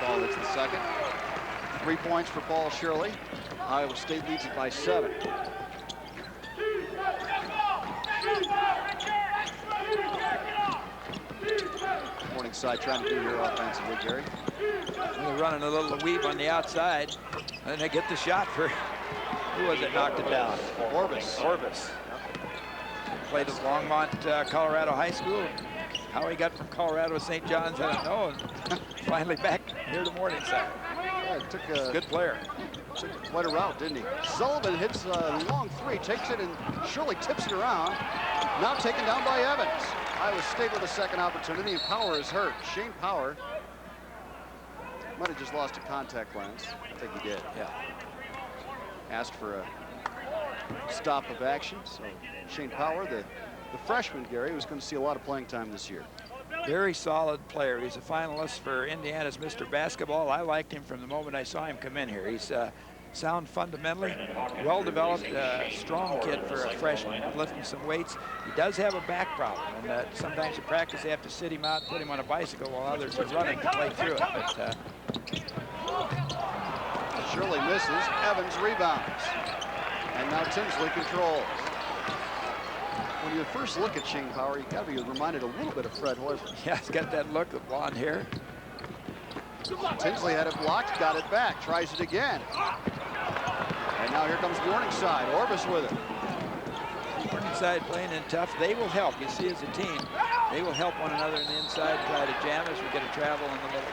Ball hits the second. 3 points for Paul Shirley. Iowa State leads it by 7. Morningside trying to do here offensively, Gary. They're running a little weave on the outside, and they get the shot for, who was it knocked it down? Orvis. Orvis. Played at Longmont, Colorado High School. How he got from Colorado to St. John's, I don't know. And finally back here to Morningside. Yeah, took a good player. Took quite a route, didn't he? Sullivan hits a long 3, takes it, and Shirley tips it around. Now taken down by Evans. Iowa State with a second opportunity, and Power is hurt. Shane Power might have just lost a contact lens. I think he did. Yeah. Asked for a stop of action. So Shane Power, the freshman, Gary, was going to see a lot of playing time this year. Very solid player. He's a finalist for Indiana's Mr. Basketball. I liked him from the moment I saw him come in here. He's sound fundamentally, well-developed, strong kid for a freshman, lifting some weights. He does have a back problem, and sometimes in practice they have to sit him out and put him on a bicycle while others are running to play through it. But Shirley misses. Evans rebounds. And now Tinsley controls. When you first look at Shane Power, you got to be reminded a little bit of Fred Hoiberg. Yeah, he's got that look of blonde hair. Tinsley had it blocked, got it back, tries it again. And now here comes Morningside. Orvis with it. Morningside playing in tough. They will help. You see, as a team, they will help one another in the inside, try to jam us. We get a travel in the middle.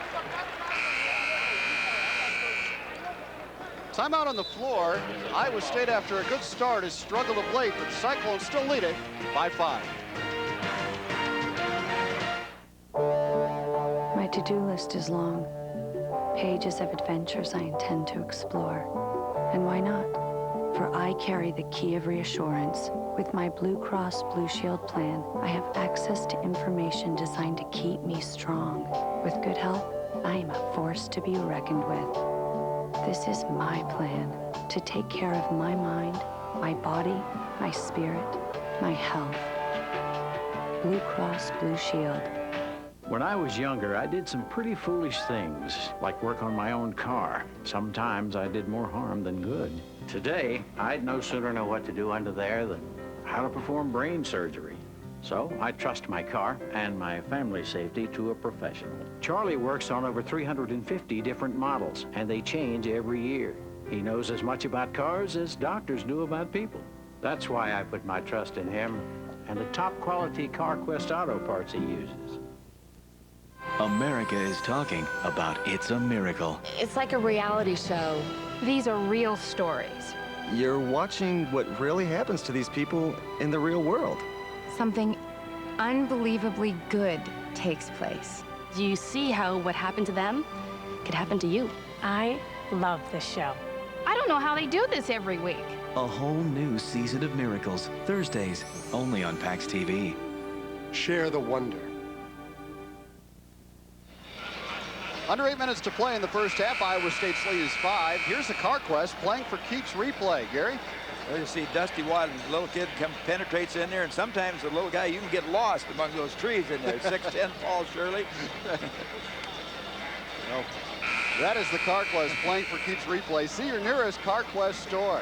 Timeout on the floor. Iowa State, after a good start, has struggled of late, but the Cyclones still lead it by 5. My to-do list is long. Pages of adventures I intend to explore. And why not? For I carry the key of reassurance. With my Blue Cross Blue Shield plan, I have access to information designed to keep me strong. With good help, I am a force to be reckoned with. This is my plan, to take care of my mind, my body, my spirit, my health. Blue Cross Blue Shield. When I was younger, I did some pretty foolish things, like work on my own car. Sometimes I did more harm than good. Today, I'd no sooner know what to do under there than how to perform brain surgery. So I trust my car and my family safety to a professional. Charlie works on over 350 different models, and they change every year. He knows as much about cars as doctors do about people. That's why I put my trust in him and the top quality CarQuest auto parts he uses. America is talking about It's a Miracle. It's like a reality show. These are real stories. You're watching what really happens to these people in the real world. Something unbelievably good takes place. Do you see how what happened to them could happen to you? I love this show. I don't know how they do this every week. A whole new season of miracles, Thursdays, only on PAX TV. Share the wonder. Under 8 minutes to play in the first half. Iowa State's lead is 5. Here's the CarQuest playing for keeps replay. Gary? Well, you see Dusty Watt, the little kid, penetrates in there, and sometimes the little guy, you can get lost among those trees in there. 6'10", Paul Shirley. Well, that is the CarQuest playing for keeps replay. See your nearest CarQuest store.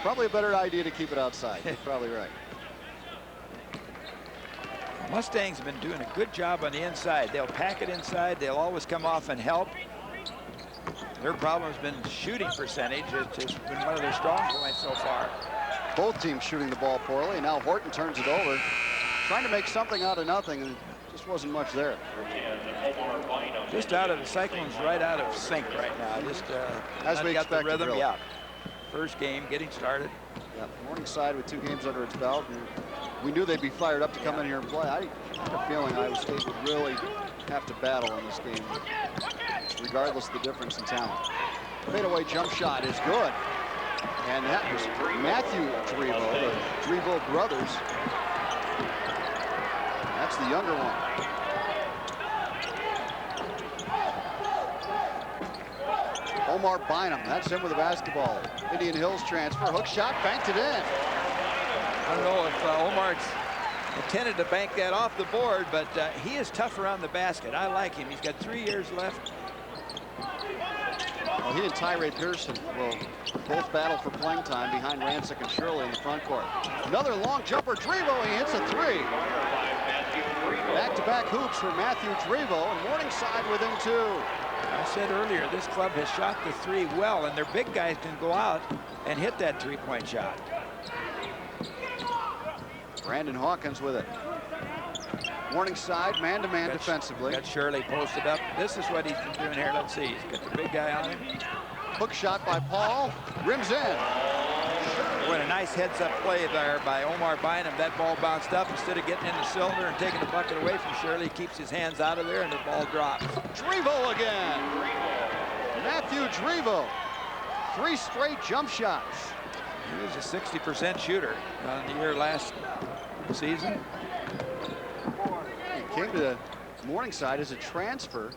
Probably a better idea to keep it outside. You're probably right. Mustangs have been doing a good job on the inside. They'll pack it inside. They'll always come off and help. Their problem has been shooting percentage. It's just been one of their strong points so far. Both teams shooting the ball poorly, and now Horton turns it over, trying to make something out of nothing, and just wasn't much there. Just out of the Cyclones, right out of sync right now. Just as we got the rhythm. Really. Yeah. First game getting started. Yeah, Morningside with 2 games under its belt. And we knew they'd be fired up to come in here and play. I had a feeling Iowa State would really have to battle in this game, regardless of the difference in talent. Fadeaway jump shot is good. And that was Matthew Drevo, the Drevo brothers. That's the younger one. Omar Bynum, that's him with the basketball. Indian Hills transfer, hook shot, banked it in. I don't know if Omar's intended to bank that off the board, but he is tough around the basket. I like him. He's got 3 years left. Well, he and Tyree Pearson will both battle for playing time behind Rancic and Shirley in the front court. Another long jumper. Drevo, he hits a three. Back-to-back hoops for Matthew Drevo, and Morningside within 2. I said earlier, this club has shot the three well, and their big guys can go out and hit that three-point shot. Brandon Hawkins with it. Morningside man-to-man defensively. Got Shirley posted up. This is what he's been doing here. Let's see. He's got the big guy on him. Hook shot by Paul. Rims in. What a nice heads-up play there by Omar Bynum. That ball bounced up. Instead of getting in the cylinder and taking the bucket away from Shirley, he keeps his hands out of there, and the ball drops. Drevo again. Matthew Drevo. 3 straight jump shots. He was a 60% shooter on the year last season. He came to Morningside as a transfer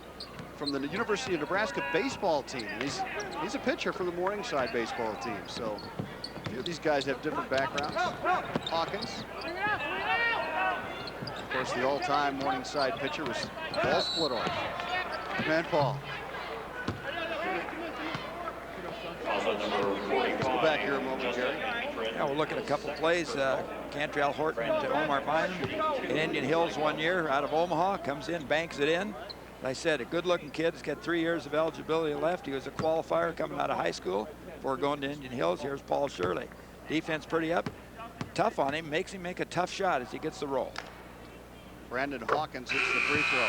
from the University of Nebraska baseball team. He's a pitcher for the Morningside baseball team. So here these guys have different backgrounds. Hawkins. Of course, the all-time Morningside pitcher was Paul Splittoff. Man, Paul. Let's go back here a moment, Jerry. Yeah, we'll look at a couple plays. Cantrell Horton into Omar Bynum in Indian Hills 1 year out of Omaha. Comes in, banks it in. As I said, a good-looking kid. He's got 3 years of eligibility left. He was a qualifier coming out of high school before going to Indian Hills. Here's Paul Shirley. Defense pretty up. Tough on him. Makes him make a tough shot as he gets the roll. Brandon Hawkins hits the free throw.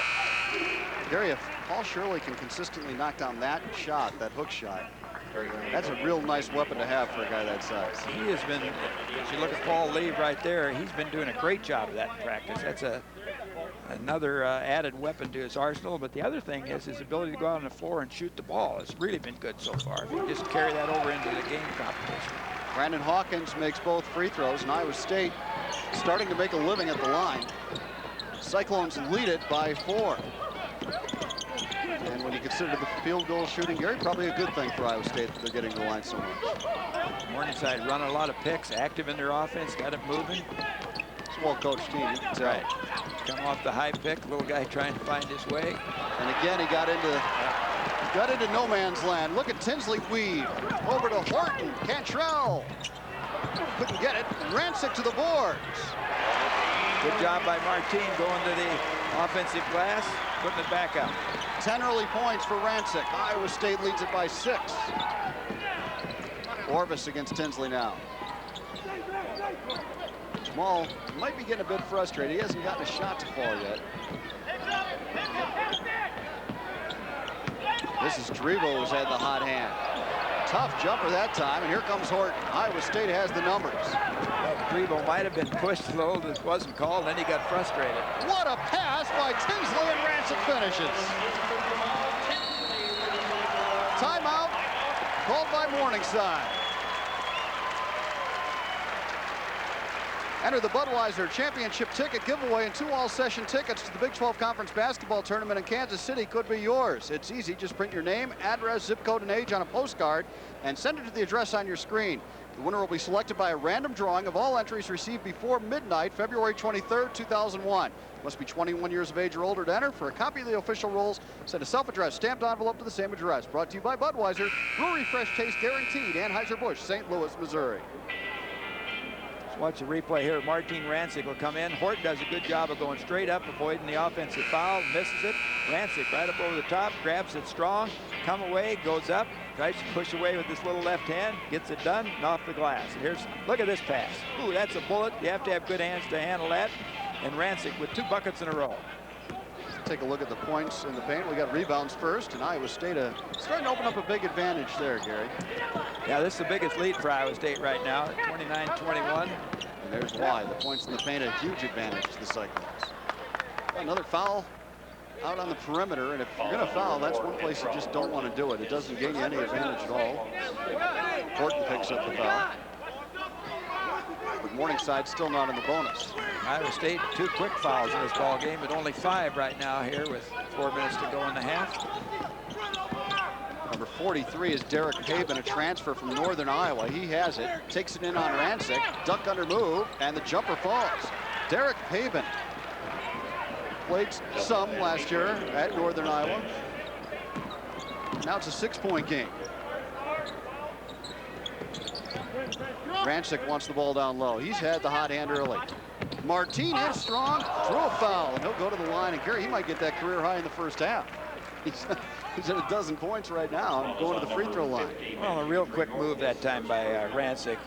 Gary, if Paul Shirley can consistently knock down that shot, that hook shot, that's a real nice weapon to have for a guy that size. He has been, as you look at Paul Lee right there, he's been doing a great job of that in practice. That's another added weapon to his arsenal. But the other thing is his ability to go out on the floor and shoot the ball has really been good so far. If you just carry that over into the game competition. Brandon Hawkins makes both free throws, and Iowa State starting to make a living at the line. Cyclones lead it by 4. And when you consider the field goal shooting, Gary, probably a good thing for Iowa State that they're getting to the line so much. Morningside running a lot of picks, active in their offense, got it moving. It's a well-coached team, you can tell. Right. Come off the high pick, little guy trying to find his way. And again, he got into no man's land. Look at Tinsley weave over to Horton. Cantrell couldn't get it. Rancic to the boards. Good job by Martin going to the offensive glass, putting it back up. 10 early points for Rancic. Iowa State leads it by 6. Orvis against Tinsley now. Jamal might be getting a bit frustrated. He hasn't gotten a shot to fall yet. This is Drevo who's had the hot hand. Tough jumper that time, and here comes Horton. Iowa State has the numbers. Drevo might have been pushed a little. This wasn't called, then he got frustrated. What a pass by Tinsley, and Rancic finishes. Timeout called by Morningside. Enter the Budweiser Championship ticket giveaway, and 2 all-session tickets to the Big 12 Conference basketball tournament in Kansas City could be yours. It's easy. Just print your name, address, zip code, and age on a postcard and send it to the address on your screen. The winner will be selected by a random drawing of all entries received before midnight, February 23rd, 2001. Must be 21 years of age or older to enter. For a copy of the official rules, send a self-addressed stamped envelope to the same address. Brought to you by Budweiser, brewery fresh taste guaranteed, Anheuser-Busch, St. Louis, Missouri. Let's watch the replay here. Martin Rancic will come in. Horton does a good job of going straight up, avoiding the offensive foul, misses it. Rancic right up over the top, grabs it strong, come away, goes up, tries to push away with this little left hand, gets it done, and off the glass. And here's, look at this pass. Ooh, that's a bullet. You have to have good hands to handle that. And Rancic with 2 buckets in a row. Take a look at the points in the paint. We got rebounds first, and Iowa State starting to open up a big advantage there, Gary. Yeah, this is the biggest lead for Iowa State right now, 29-21. And there's why. The points in the paint a huge advantage to the Cyclones. Another foul out on the perimeter, and if you're going to foul, that's one place you just don't want to do it. It doesn't gain you any advantage at all. Horton picks up the foul. But Morningside still not in the bonus. Iowa State 2 quick fouls in this ball game, but only 5 right now here with 4 minutes to go in the half. Number 43 is Derek Paben, a transfer from Northern Iowa. He has it, takes it in on Rancic, duck under move, and the jumper falls. Derek Paben played some last year at Northern Iowa. Now it's a 6-point game. Rancic wants the ball down low. He's had the hot hand early. Martin is strong, drew a foul, and he'll go to the line. And Gary, he might get that career high in the first half. He's at 12 points right now, going to the free throw line. Well, a real quick move that time by Rancic.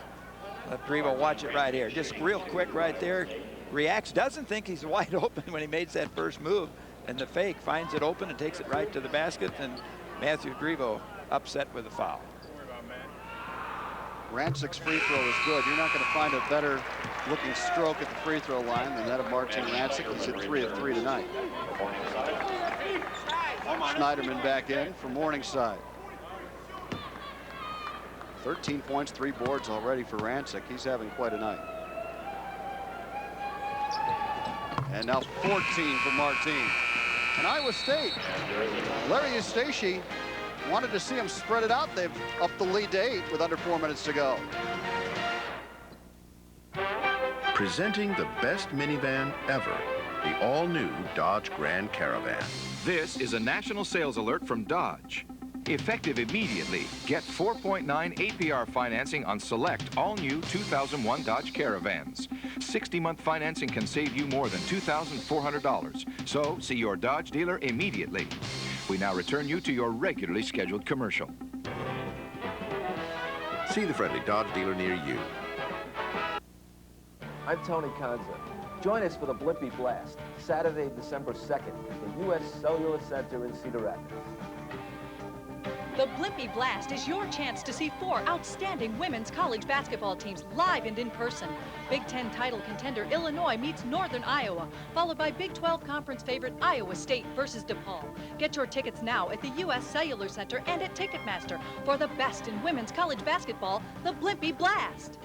Let Grivo watch it right here. Just real quick right there. Reacts, doesn't think he's wide open when he makes that first move. And the fake finds it open and takes it right to the basket. And Matthew Grivo upset with the foul. Rancic's free throw is good. You're not going to find a better looking stroke at the free throw line than that of Martin Rancic. He's hit 3 of 3 tonight. Schneiderman back in for Morningside. 13 points, 3 boards already for Rancic. He's having quite a night. And now 14 for Martin. And Iowa State, Larry Eustace wanted to see him spread it out. They've upped the lead to 8 with under 4 minutes to go. Presenting the best minivan ever, the all-new Dodge Grand Caravan. This is a national sales alert from Dodge. Effective immediately, get 4.9 APR financing on select all-new 2001 Dodge Caravans. 60-month financing can save you more than $2,400. So see your Dodge dealer immediately. We now return you to your regularly scheduled commercial. See the friendly Dodge dealer near you. I'm Tony Konza. Join us for the Blippy Blast, Saturday, December 2nd, at the U.S. Cellular Center in Cedar Rapids. The Blippy Blast is your chance to see 4 outstanding women's college basketball teams live and in person. Big Ten title contender Illinois meets Northern Iowa, followed by Big 12 conference favorite Iowa State versus DePaul. Get your tickets now at the U.S. Cellular Center and at Ticketmaster for the best in women's college basketball, the Blippy Blast.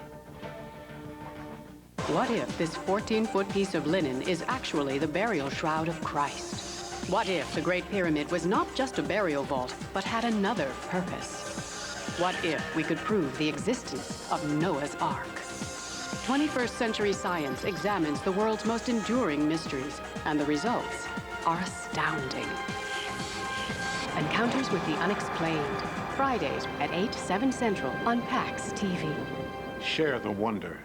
What if this 14-foot piece of linen is actually the burial shroud of Christ? What if the Great Pyramid was not just a burial vault, but had another purpose? What if we could prove the existence of Noah's Ark? 21st century science examines the world's most enduring mysteries, and the results are astounding. Encounters with the Unexplained. Fridays at 8, 7 Central on PAX TV. Share the wonder.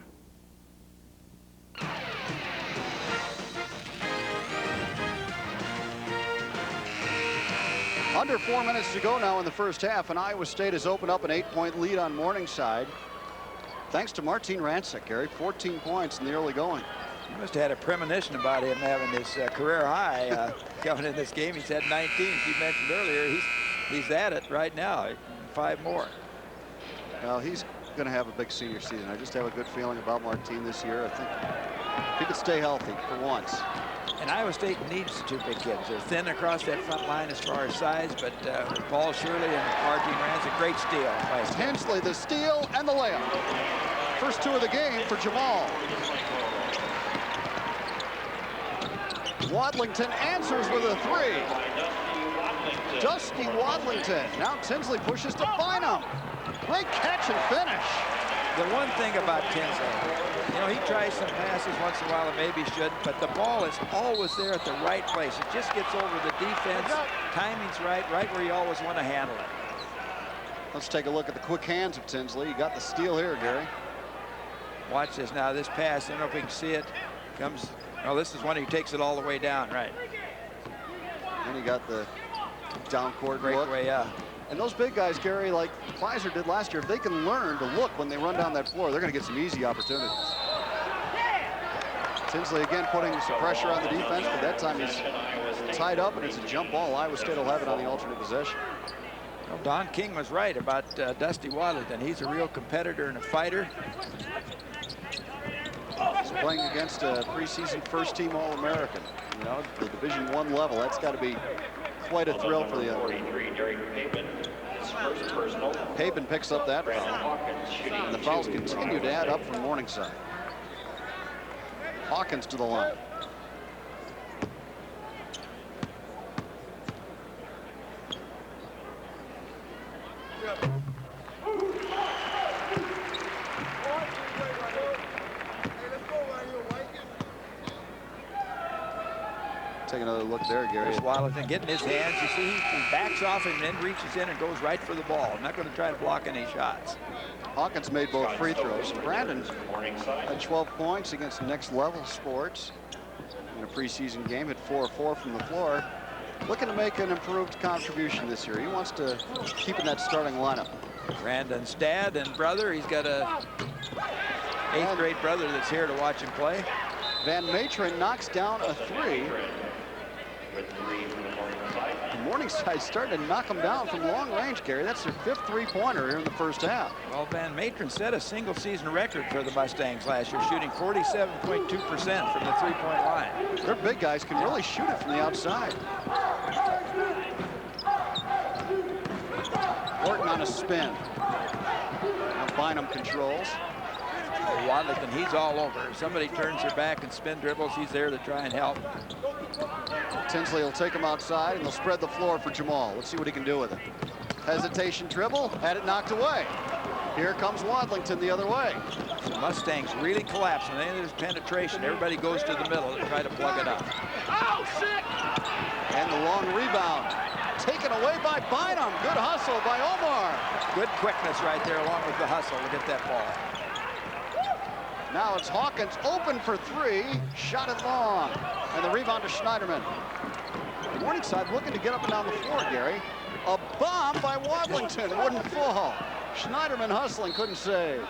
Under 4 minutes to go now in the first half, and Iowa State has opened up an 8-point lead on Morningside. Thanks to Martin Rancic, Gary, 14 points in the early going. You must have had a premonition about him having his career high coming in this game. He's had 19, as you mentioned earlier. He's at it right now, 5 more. Well, he's going to have a big senior season. I just have a good feeling about Martin this year. I think he could stay healthy for once. And Iowa State needs the 2 big kids. They're thin across that front line as far as size, but Paul Shirley and Martin Rancic, great steal. Hensley, the steal and the layup. First 2 of the game for Jamal. Wadlington answers with a 3. Dusty Wadlington. Now Tinsley pushes to Bynum. Great catch and finish. The one thing about Tinsley, you know, he tries some passes once in a while that maybe shouldn't, but the ball is always there at the right place. It just gets over the defense. Timing's right where you always want to handle it. Let's take a look at the quick hands of Tinsley. You got the steal here, Gary. Watch this now. This pass, I don't know if we can see it. Comes, oh, this is one he takes it all the way down, right. And he got the down court breakaway, yeah. And those big guys, Gary, like Pfizer did last year, if they can learn to look when they run down that floor, they're going to get some easy opportunities. Tinsley again putting some pressure on the defense, but that time he's tied up and it's a jump ball. Iowa State will have it on the alternate possession. Well, Don King was right about Dusty Wadlington. He's a real competitor and a fighter. He's playing against a preseason first-team All-American. You know, the Division I level. That's got to be quite a thrill for the young man. Paben picks up that foul. And the fouls continue to add up from Morningside. Hawkins to the line. another look there, Gary. There's Waddington getting his hands. You see, he backs off and then reaches in and goes right for the ball. Not going to try to block any shots. Hawkins made both free throws. Brandon had 12 points against Next Level Sports in a preseason game. Hit 4 of 4 from the floor. Looking to make an improved contribution this year. He wants to keep in that starting lineup. Brandon's dad and brother. He's got a 8th grade brother that's here to watch him play. Van Matron knocks down a 3. Morningside starting to knock them down from long range, Gary. That's their 5th three-pointer here in the first half. Well, Van Matron set a single-season record for the Mustangs last year, shooting 47.2% from the three-point line. Their big guys can really shoot it from the outside. Orton on a spin. Now Bynum controls. Waddington, he's all over. If somebody turns their back and spin dribbles, he's there to try and help. Tinsley will take him outside, and they'll spread the floor for Jamal. Let's see what he can do with it. Hesitation dribble, had it knocked away. Here comes Waddington the other way. The Mustangs really collapse when they enter this penetration. Everybody goes to the middle to try to plug it up. And the long rebound taken away by Bynum. Good hustle by Omar. Good quickness right there along with the hustle to get that ball. Now it's Hawkins open for 3, shot it long, and the rebound to Schneiderman. Morningside looking to get up and down the floor, Gary. A bomb by Waddington, wouldn't fall. Schneiderman hustling, couldn't save.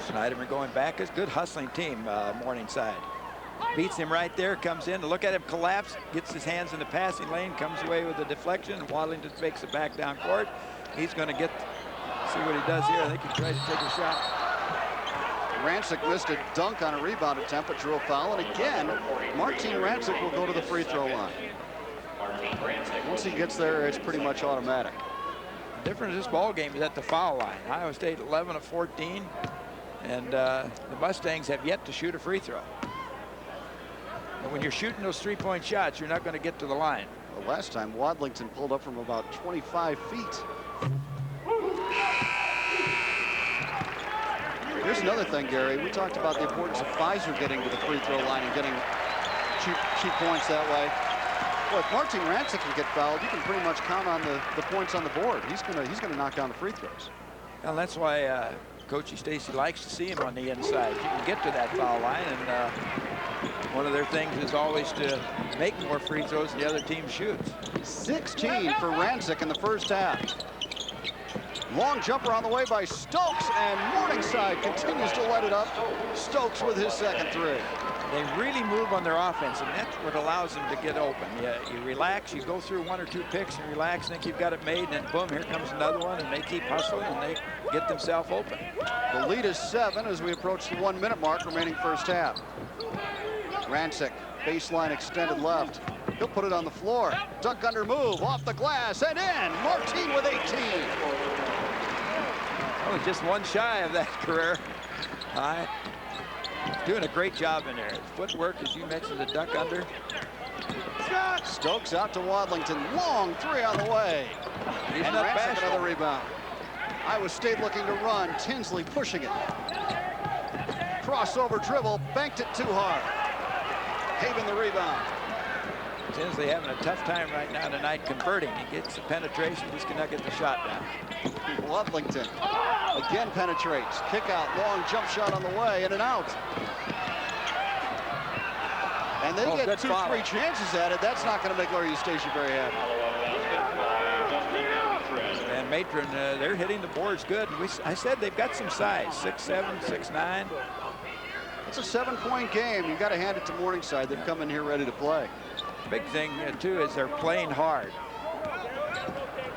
Schneiderman going back. It's a good hustling team, Morningside. Beats him right there, comes in to look at him collapse, gets his hands in the passing lane, comes away with a deflection, and Waddington makes it back down court. He's going to see what he does here. I think he tried to take a shot. Rancic missed a dunk on a rebound attempt, but drew a foul. And again, Martin Rancic will go to the free throw line. Once he gets there, it's pretty much automatic. The difference in this ball game is at the foul line. Iowa State 11 of 14, and the Mustangs have yet to shoot a free throw. And when you're shooting those three-point shots, you're not going to get to the line. Well, last time, Waddington pulled up from about 25 feet. Here's another thing, Gary. We talked about the importance of Pfizer getting to the free throw line and getting cheap points that way. Well, if Martin Rancic can get fouled, you can pretty much count on the points on the board. He's gonna knock down the free throws. And that's why Coach Stacy likes to see him on the inside. You can get to that foul line, and one of their things is always to make more free throws than the other team shoots. 16 for Rancic in the first half. Long jumper on the way by Stokes, and Morningside continues to light it up. Stokes with his second 3. They really move on their offense, and that's what allows them to get open. You relax, you go through 1 or 2 picks and relax, think you've got it made, and then boom, here comes another one, and they keep hustling, and they get themselves open. The lead is 7 as we approach the 1-minute mark remaining first half. Rancic, baseline extended left. He'll put it on the floor. Duck under move, off the glass, and in. Martin with 18. Oh, just one shy of that career high. Doing a great job in there. His footwork, as you mentioned, the duck under. Stokes out to Waddington. Long 3 on the way. He's and Rancic another rebound. Iowa State looking to run. Tinsley pushing it. Crossover dribble, banked it too hard. Haven the rebound. Tinsley having a tough time right now tonight converting. He gets the penetration, just cannot get the shot down. Waddington again penetrates. Kick out, long jump shot on the way, in and out. And they get 2-3 chances at it. That's not going to make Larry Eustacia very happy. And Matron, they're hitting the boards good. I said they've got some size, 6'7", 6'9". It's a 7-point game. You've got to hand it to Morningside. They've come in here ready to play. Big thing, too, is they're playing hard.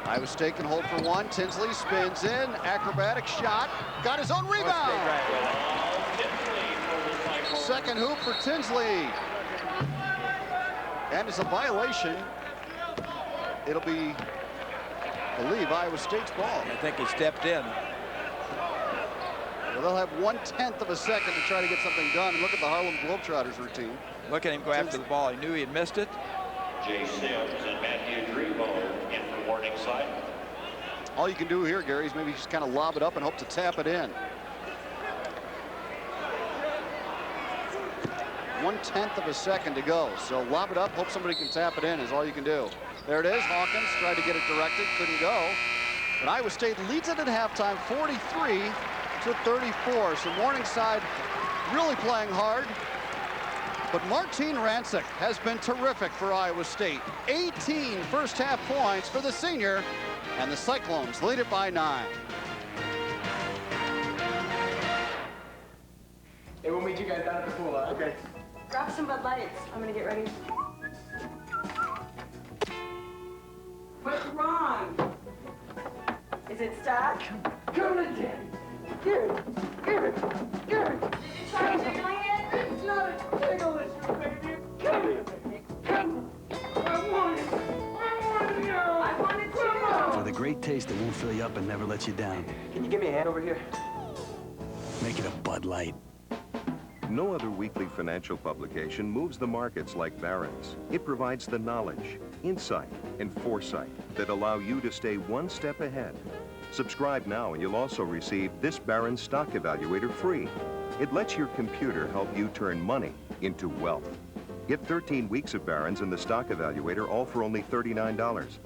Iowa State can hold for 1. Tinsley spins in. Acrobatic shot. Got his own rebound. Second hoop for Tinsley. And it's a violation. It'll be, I believe, Iowa State's ball. I think he stepped in. Well, they'll have 1/10 of a second to try to get something done. And look at the Harlem Globetrotters routine. Look at him go after the ball. He knew he had missed it. Jay Sims and Matthew Grebo in for Morningside. All you can do here, Gary, is maybe just kind of lob it up and hope to tap it in. 1/10 of a second to go. So lob it up, hope somebody can tap it in is all you can do. There it is. Hawkins tried to get it directed, couldn't go. But Iowa State leads it at halftime, 43-34. So Morningside really playing hard. But Martine Rancic has been terrific for Iowa State. 18 first half points for the senior, and the Cyclones lead it by 9. Hey, we'll meet you guys down at the pool, okay? Grab some Bud Lights. I'm gonna get ready. What's wrong? Is it stuck? Come to Daddy. Give it. Give it. Give it. Did you try jiggling it? It's not a jiggle issue, baby. Come here, baby. Come. I want it. I want it now. I want it too. For the great taste that won't fill you up and never let you down. Can you give me a hand over here? Make it a Bud Light. No other weekly financial publication moves the markets like Barron's. It provides the knowledge, insight, and foresight that allow you to stay one step ahead. Subscribe now and you'll also receive this Barron's Stock Evaluator free. It lets your computer help you turn money into wealth. Get 13 weeks of Barron's and the Stock Evaluator, all for only $39.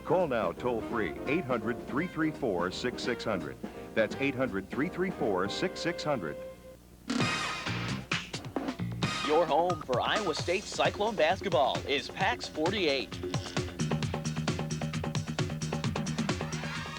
Call now toll-free, 800-334-6600. That's 800-334-6600. Your home for Iowa State Cyclone basketball is PAX 48.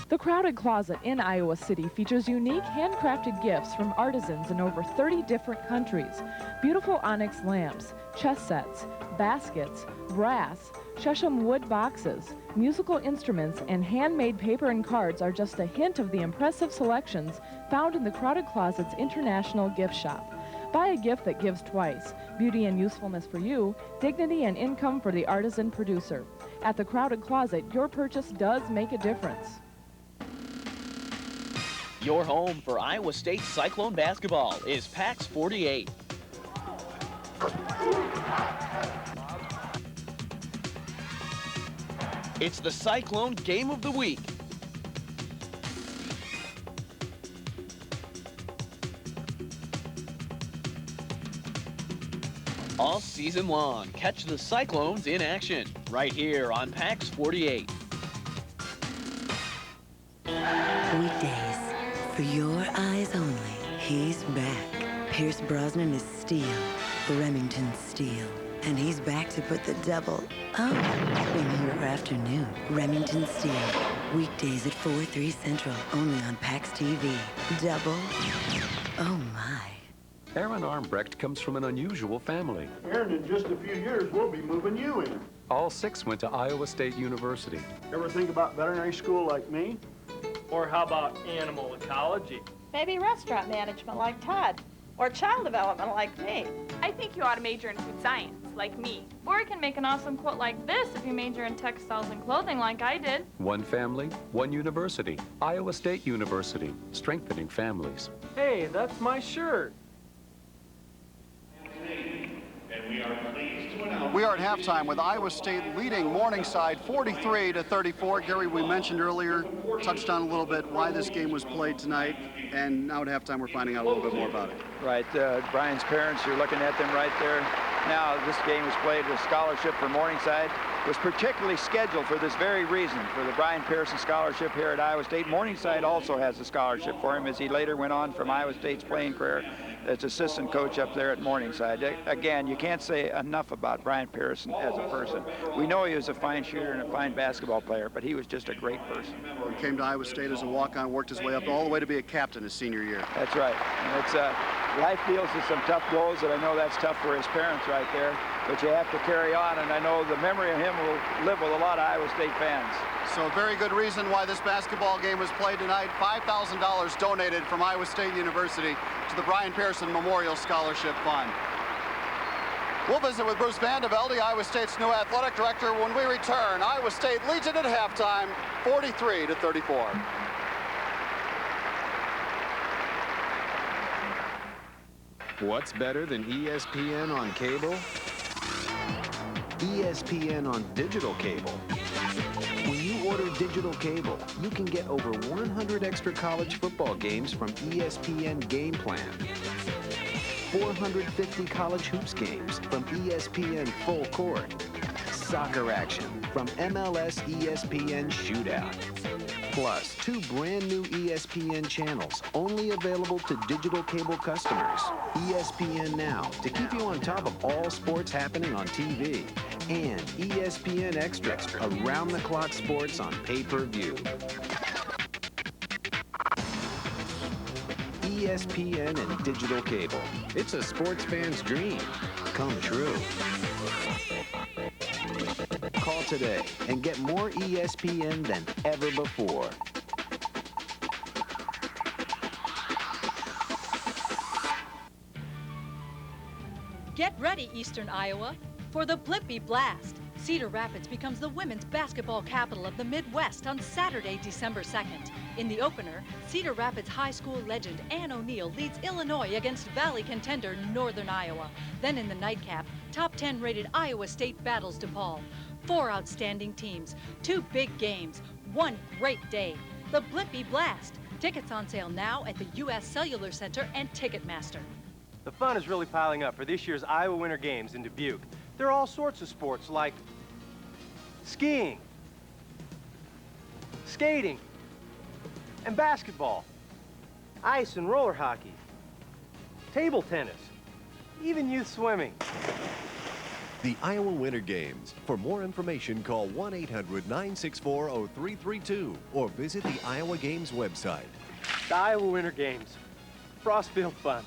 The Crowded Closet in Iowa City features unique handcrafted gifts from artisans in over 30 different countries. Beautiful onyx lamps, chess sets, baskets, brass, Shushan wood boxes, musical instruments, and handmade paper and cards are just a hint of the impressive selections found in the Crowded Closet's international gift shop. Buy a gift that gives twice. Beauty and usefulness for you, dignity and income for the artisan producer. At the Crowded Closet, your purchase does make a difference. Your home for Iowa State Cyclone basketball is PAX 48. It's the Cyclone Game of the Week. All season long, catch the Cyclones in action right here on PAX 48. Weekdays, for your eyes only, he's back. Pierce Brosnan is steel, Remington steel. And he's back to put the double, in your afternoon. Remington Steel, weekdays at 4/3 Central, only on PAX TV. Double, oh my. Aaron Armbrecht comes from an unusual family. Aaron, in just a few years, we'll be moving you in. All 6 went to Iowa State University. Ever think about veterinary school like me? Or how about animal ecology? Maybe restaurant management like Todd. Or child development like me. I think you ought to major in food science, like me. Or you can make an awesome quilt like this if you major in textiles and clothing like I did. One family, one university. Iowa State University, strengthening families. Hey, that's my shirt. We are at halftime with Iowa State leading Morningside 43-34. Gary, we mentioned earlier, touched on a little bit why this game was played tonight, and now at halftime we're finding out a little bit more about it. Right, Brian's parents, you're looking at them right there. Now, this game was played with scholarship for Morningside. Was particularly scheduled for this very reason, for the Brian Pearson Scholarship here at Iowa State. Morningside also has a scholarship for him as he later went on from Iowa State's playing career as assistant coach up there at Morningside. Again, you can't say enough about Brian Pearson as a person. We know he was a fine shooter and a fine basketball player, but he was just a great person. He came to Iowa State as a walk-on, worked his way up all the way to be a captain his senior year. That's right. And it's life deals with some tough blows, and I know that's tough for his parents right there, but you have to carry on, and I know the memory of him will live with a lot of Iowa State fans. So a very good reason why this basketball game was played tonight. $5,000 donated from Iowa State University to the Brian Pearson Memorial Scholarship Fund. We'll visit with Bruce Vandevelde, Iowa State's new athletic director, when we return. Iowa State leads it at halftime, 43-34. What's better than ESPN on cable? ESPN on digital cable. When you order digital cable, you can get over 100 extra college football games from ESPN Game Plan. 450 college hoops games from ESPN Full Court. Soccer action from MLS ESPN Shootout. Plus, 2 brand new ESPN channels, only available to digital cable customers. ESPN Now, to keep you on top of all sports happening on TV. And ESPN Extra, around-the-clock sports on pay-per-view. ESPN and digital cable. It's a sports fan's dream come true. Call today and get more ESPN than ever before. Get ready, Eastern Iowa, for the Blippy Blast. Cedar Rapids becomes the women's basketball capital of the Midwest on Saturday, December 2nd. In the opener, Cedar Rapids High School legend Ann O'Neill leads Illinois against Valley contender Northern Iowa. Then in the nightcap, top 10 rated Iowa State battles DePaul. 4 outstanding teams, 2 big games, 1 great day. The Blippy Blast. Tickets on sale now at the U.S. Cellular Center and Ticketmaster. The fun is really piling up for this year's Iowa Winter Games in Dubuque. There are all sorts of sports like skiing, skating, and basketball, ice and roller hockey, table tennis, even youth swimming. The Iowa Winter Games. For more information, call 1-800-964-0332 or visit the Iowa Games website. The Iowa Winter Games. Frostfield fun.